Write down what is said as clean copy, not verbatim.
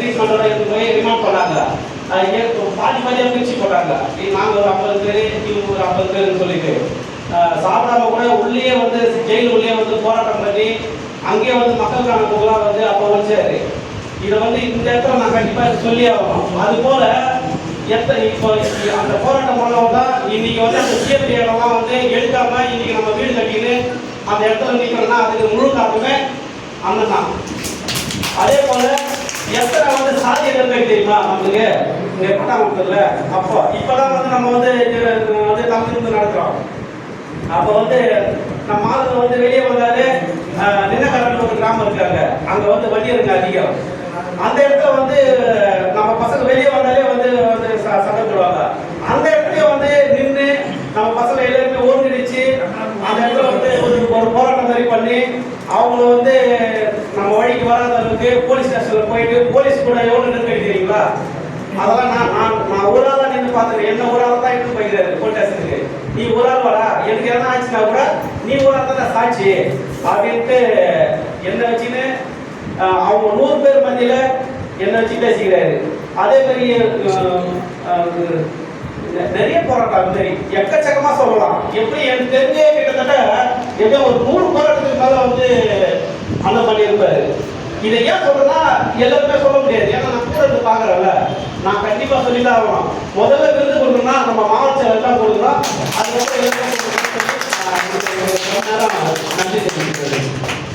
நீதிமன்றம் எடுத்து போய் ரிமாண்ட் பண்ணாங்க. பாதி பாதியாக பிரிச்சு போட்டாங்க. நாங்கள் ஒரு 50 பேர், இவங்க ஒரு 50 பேர்னு சொல்லிட்டு சாப்பிடாம கூட உள்ளே வந்து ஜெயில் உள்ளே வந்து போராட்டம் பண்ணி அங்கேயே வந்து மக்களுக்கான புகழாக வந்து அப்போ வச்சாரு. இதை வந்து இந்த இடத்துல நான் கண்டிப்பாக சொல்லி ஆகணும். அது போல இப்போ அந்த போராட்டம் மூலம் தான் இன்னைக்கு வந்து அந்த சிஎம்டி இடம்லாம் வந்து எடுக்காம இன்னைக்கு நம்ம வீடு கட்டின்னு அந்த இடத்துல நிற்கிறோம்னா அதுக்கு முழு காரணமே அண்ணன் தான். அதே போல எத்தனை வந்து சாதிய நெருக்கடி தெரியுமா நம்மளுக்கு இங்கே பட்டாமத்தில். அப்போ இப்போதான் வந்து நம்ம வந்து தமிழ்ந்து நடத்துகிறோம். அப்போ வந்து நம்ம மாதத்தில் வந்து வெளியே வந்தாலே நின்னக்கரன் ஒரு கிராமம் இருக்காங்க, அங்கே வந்து வண்டியருங்க அதிகம். அந்த இடத்துல வந்து நம்ம பசங்க வெளியே வந்தாலே வந்து வந்து சண்டை போடுவாங்க. அந்த இடத்துல வந்து நின்று நம்ம பசங்க எல்லாருமே ஒருங்கிணைச்சு அந்த இடத்துல வந்து ஒரு போராட்டம் மாதிரி பண்ணி அவங்க வந்து நம்ம வழிக்கு வராத அளவுக்கு போலீஸ் ஸ்டேஷனில் போயிட்டு போலீஸ் கூட எவ்வளோ நெருக்கடி தெரியுங்களா? அதெல்லாம் நான் ஒரு ஆளாக நின்று பார்த்துருக்கேன். என்ன ஒரு ஆள் தான் எடுத்து போய்க்கிறாரு போலீஸ் ஸ்டேஷனுக்கு. நீ ஒரு ஆள் வரா, எனக்கு எதனா ஆச்சுன்னா கூட நீ ஒரு ஆள் தான் சாட்சி அப்படின்ட்டு என்ன வச்சுன்னு அவங்க 100 பேர் மத்தியில் என்ன வச்சு பேசிக்கிறாரு. அதே மாதிரி நிறைய போராட்டம் மாதிரி எக்கச்சக்கமா சொல்லலாம். எப்படி எனக்கு தெரிஞ்சே கிட்டத்தட்ட ஏதோ ஒரு 100 போராட்டத்துக்கு மேல வந்து அந்த பண்ணியிருப்பாரு. இதை ஏன் சொல்றேன்னா எல்லாருமே சொல்ல முடியாது. ஏன்னா நான் கூட இருந்து பாக்குறேன்ல, நான் கண்டிப்பா சொல்லிதான் ஆகணும். முதல்ல விருது கொடுக்கணும்னா நம்ம மாவட்ட செயலர் தான் கொடுக்கணும். அதுக்கப்புறம் எல்லாருமே நன்றி தெரிவிக்கிறது.